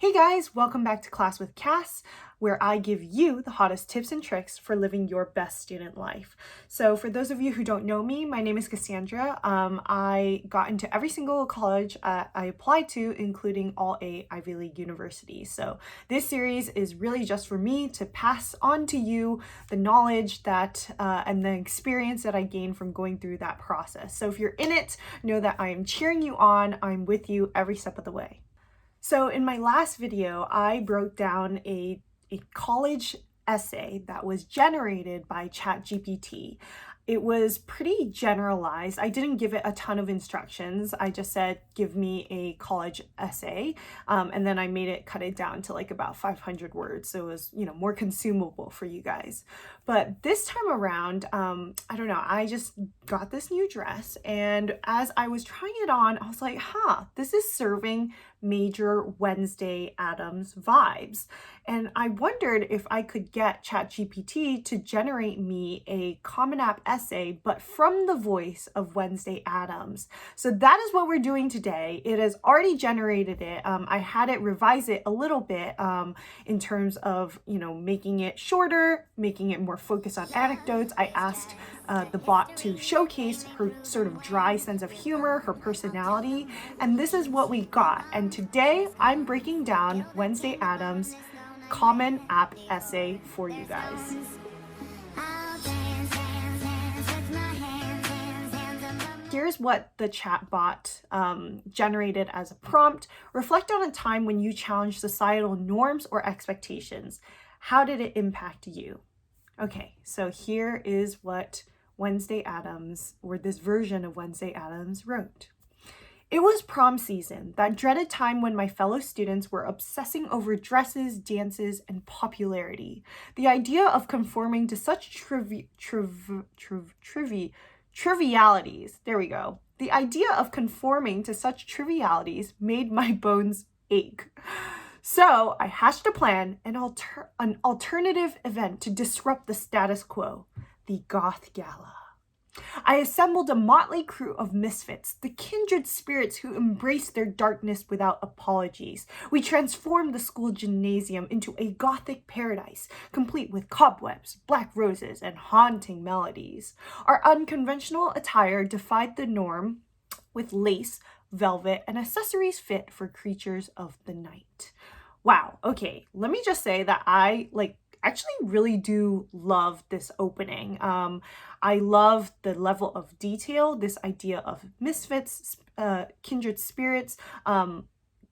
Hey guys, welcome back to Class with Cass, where I give you the hottest tips and tricks for living your best student life. So for those of you who don't know me, my name is Cassandra. I got into every single college I applied to, including all 8 Ivy League universities. So this series is really just for me to pass on to you the knowledge that and the experience that I gained from going through that process. So if you're in it, know that I am cheering you on. I'm with you every step of the way. So in my last video, I broke down a college essay that was generated by ChatGPT. It was pretty generalized. I didn't give it a ton of instructions. I just said, give me a college essay. And then I made it cut it down to like about 500 words. So it was, more consumable for you guys. But this time around, I don't know, I just got this new dress. And as I was trying it on, I was like, this is serving major Wednesday Addams vibes. And I wondered if I could get ChatGPT to generate me a Common App essay, but from the voice of Wednesday Addams. So that is what we're doing today. It has already generated it. I had it revise it a little bit in terms of, making it shorter, making it more focused on anecdotes. I asked the bot to showcase her sort of dry sense of humor, her personality, and this is what we got. And today I'm breaking down Wednesday Addams' Common App essay for you guys. Here's what the chatbot generated as a prompt. Reflect on a time when you challenged societal norms or expectations. How did it impact you? Okay, so here is what Wednesday Addams, or this version of Wednesday Addams, wrote. It was prom season, that dreaded time when my fellow students were obsessing over dresses, dances, and popularity. The idea of conforming to such trivialities, there we go. The idea of conforming to such trivialities made my bones ache. So I hatched a plan, an alternative event to disrupt the status quo, the Goth Gala. I assembled a motley crew of misfits, the kindred spirits who embraced their darkness without apologies. We transformed the school gymnasium into a gothic paradise, complete with cobwebs, black roses, and haunting melodies. Our unconventional attire defied the norm with lace, velvet, and accessories fit for creatures of the night. Wow, okay, let me just say that I actually really do love this opening. I love the level of detail, this idea of misfits, kindred spirits,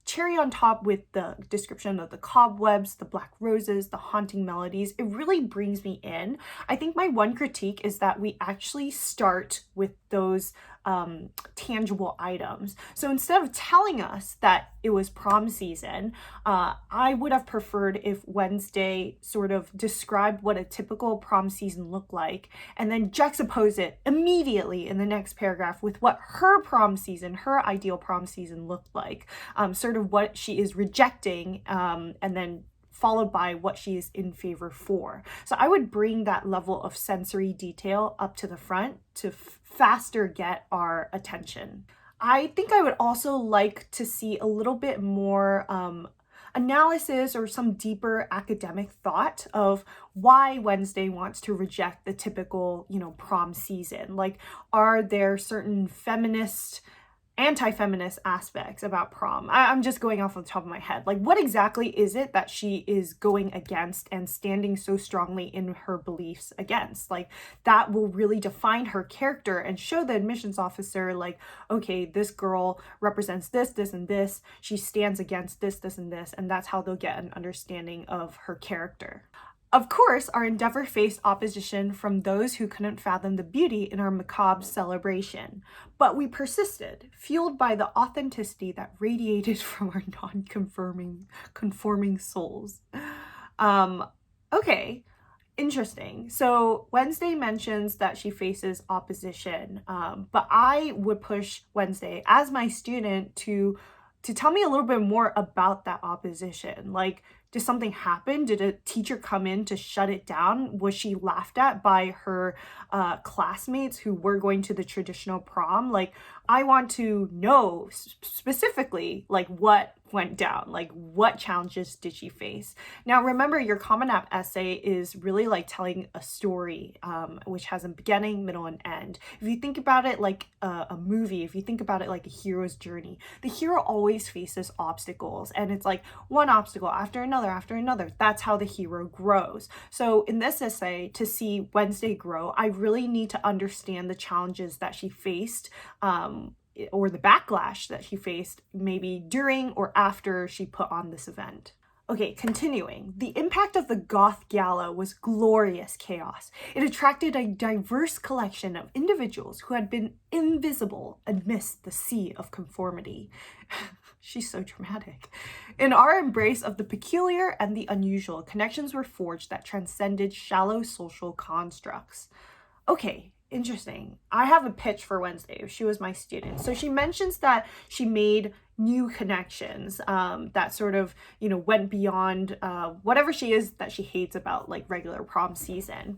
cherry on top with the description of the cobwebs, the black roses, the haunting melodies. It really brings me in. I think my one critique is that we actually start with those tangible items. So instead of telling us that it was prom season, I would have preferred if Wednesday sort of described what a typical prom season looked like and then juxtapose it immediately in the next paragraph with what her prom season, her ideal prom season looked like, sort of what she is rejecting, and then followed by what she is in favor for. So I would bring that level of sensory detail up to the front to faster get our attention. I think I would also like to see a little bit more analysis or some deeper academic thought of why Wednesday wants to reject the typical, prom season. Like, are there certain anti-feminist aspects about prom? I'm just going off the top of my head. Like, what exactly is it that she is going against and standing so strongly in her beliefs against? Like, that will really define her character and show the admissions officer, like, okay, this girl represents this, this, and this. She stands against this, this, and this. And that's how they'll get an understanding of her character. Of course, our endeavor faced opposition from those who couldn't fathom the beauty in our macabre celebration. But we persisted, fueled by the authenticity that radiated from our conforming souls. Okay, interesting. So Wednesday mentions that she faces opposition, but I would push Wednesday as my student to tell me a little bit more about that opposition. Like, did something happen? Did a teacher come in to shut it down? Was she laughed at by her classmates who were going to the traditional prom? Like, I want to know specifically, like, what went down, like what challenges did she face. Now remember, your Common App essay is really like telling a story, which has a beginning, middle, and end. If you think about it like a movie, if you think about it like a hero's journey, the hero always faces obstacles, and it's like one obstacle after another. That's how the hero grows. So in this essay, to see Wednesday grow, I really need to understand the challenges that she faced, or the backlash that she faced maybe during or after she put on this event. Okay, continuing. The impact of the Goth Gala was glorious chaos. It attracted a diverse collection of individuals who had been invisible amidst the sea of conformity. She's so dramatic. In our embrace of the peculiar and the unusual, connections were forged that transcended shallow social constructs. Okay, interesting. I have a pitch for Wednesday if she was my student. So she mentions that she made new connections that sort of, went beyond whatever she is that she hates about like regular prom season.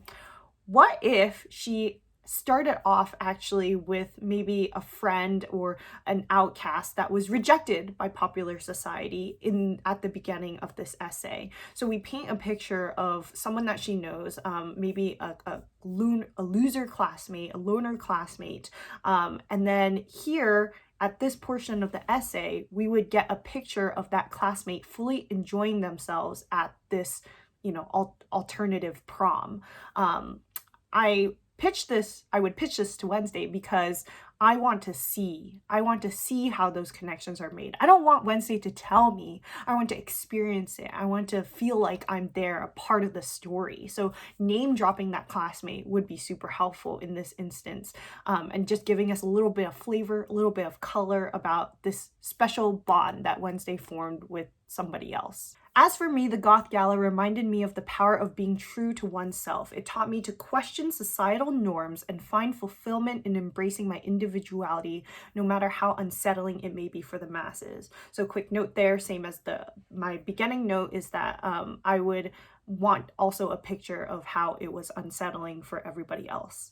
What if she started off actually with maybe a friend or an outcast that was rejected by popular society at the beginning of this essay? So we paint a picture of someone that she knows, maybe a loser classmate, a loner classmate, and then here at this portion of the essay, we would get a picture of that classmate fully enjoying themselves at this, alternative prom. I would pitch this to Wednesday because I want to see how those connections are made. I don't want Wednesday to tell me. I want to experience it. I want to feel like I'm there, a part of the story. So name dropping that classmate would be super helpful in this instance, and just giving us a little bit of flavor, a little bit of color about this special bond that Wednesday formed with somebody else. As for me, the Goth Gala reminded me of the power of being true to oneself. It taught me to question societal norms and find fulfillment in embracing my individuality, no matter how unsettling it may be for the masses. So quick note there, same as my beginning note, is that I would want also a picture of how it was unsettling for everybody else.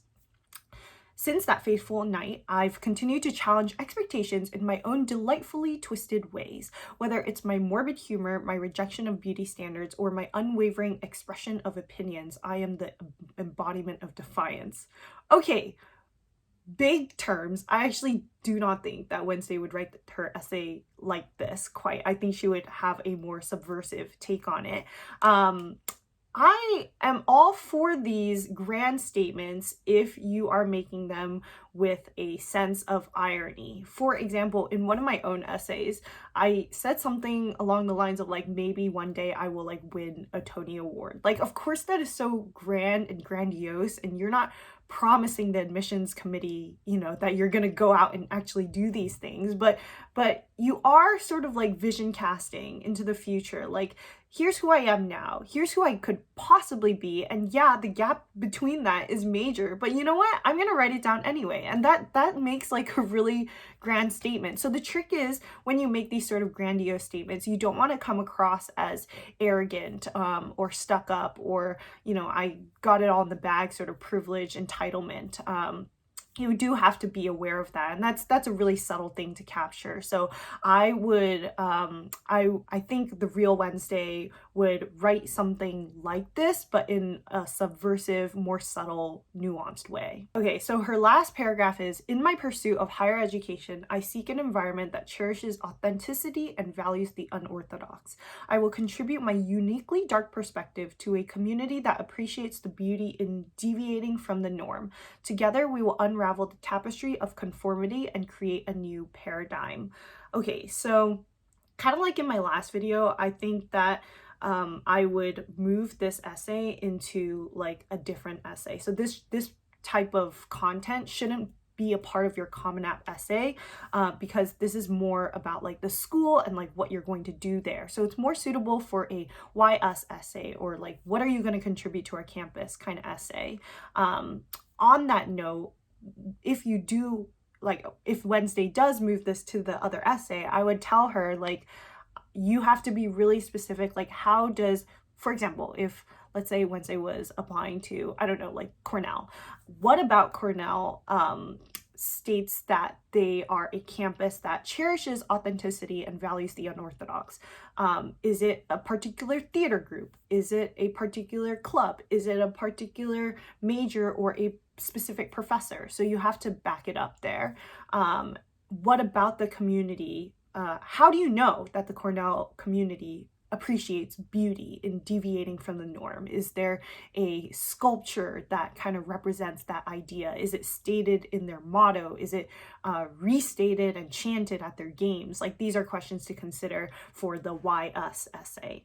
Since that fateful night, I've continued to challenge expectations in my own delightfully twisted ways, whether it's my morbid humor, my rejection of beauty standards, or my unwavering expression of opinions. I am the embodiment of defiance. Okay, big terms. I actually do not think that Wednesday would write her essay like this quite. I think she would have a more subversive take on it. I am all for these grand statements if you are making them with a sense of irony. For example, in one of my own essays, I said something along the lines of like, maybe one day I will like win a Tony Award. Like, of course that is so grand and grandiose, and you're not promising the admissions committee, that you're going to go out and actually do these things, but you are sort of like vision casting into the future. Like, here's who I am now. Here's who I could possibly be. And yeah, the gap between that is major, but you know what? I'm going to write it down anyway. And that makes like a really grand statement. So the trick is, when you make these sort of grandiose statements, you don't want to come across as arrogant, or stuck up, or, I got it all in the bag sort of privilege, entitlement. You do have to be aware of that, and that's a really subtle thing to capture. So I would I think the real Wednesday would write something like this, but in a subversive, more subtle, nuanced way. Okay, so her last paragraph is, in my pursuit of higher education, I seek an environment that cherishes authenticity and values the unorthodox. I will contribute my uniquely dark perspective to a community that appreciates the beauty in deviating from the norm. Together, we will unravel the tapestry of conformity and create a new paradigm. Okay, so kind of like in my last video, I think that I would move this essay into like a different essay. So this type of content shouldn't be a part of your Common App essay, because this is more about like the school and like what you're going to do there. So it's more suitable for a why us essay, or like what are you going to contribute to our campus kind of essay. On that note, if Wednesday does move this to the other essay, I would tell her like, you have to be really specific. Like, how does, for example, if let's say Wednesday was applying to, I don't know, like Cornell, what about Cornell states that they are a campus that cherishes authenticity and values the unorthodox? Is it a particular theater group? Is it a particular club? Is it a particular major or a specific professor? So you have to back it up there. What about the community? How do you know that the Cornell community appreciates beauty in deviating from the norm? Is there a sculpture that kind of represents that idea? Is it stated in their motto? Is it restated and chanted at their games? Like, these are questions to consider for the Why Us essay.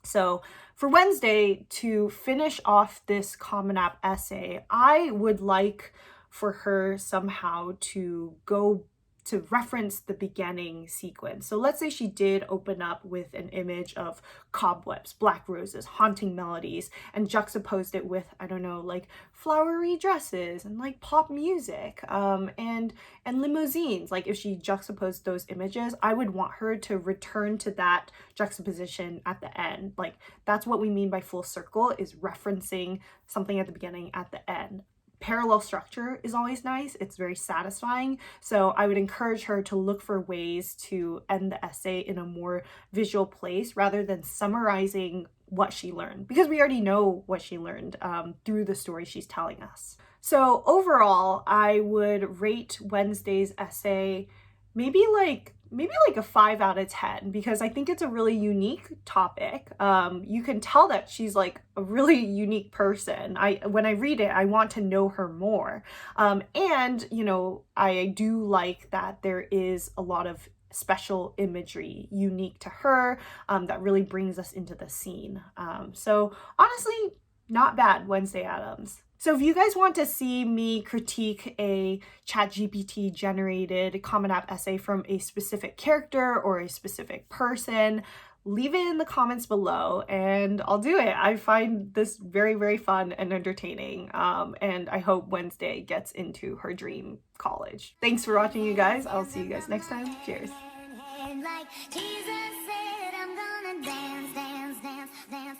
So for Wednesday, to finish off this Common App essay, I would like for her somehow to go to reference the beginning sequence. So let's say she did open up with an image of cobwebs, black roses, haunting melodies, and juxtaposed it with, I don't know, like flowery dresses and like pop music, and limousines. Like, if she juxtaposed those images, I would want her to return to that juxtaposition at the end. Like, that's what we mean by full circle, is referencing something at the beginning, at the end. Parallel structure is always nice. It's very satisfying. So I would encourage her to look for ways to end the essay in a more visual place rather than summarizing what she learned, because we already know what she learned through the story she's telling us. So overall, I would rate Wednesday's essay maybe like a 5 out of 10, because I think it's a really unique topic. You can tell that she's like a really unique person. When I read it, I want to know her more. And, you know, I do like that there is a lot of special imagery unique to her that really brings us into the scene. So honestly, not bad, Wednesday Addams. So if you guys want to see me critique a ChatGPT generated Common App essay from a specific character or a specific person, leave it in the comments below and I'll do it. I find this very, very fun and entertaining. And I hope Wednesday gets into her dream college. Thanks for watching, you guys. I'll see you guys next time. Cheers. Like Jesus said, I'm gonna dance, dance, dance, dance.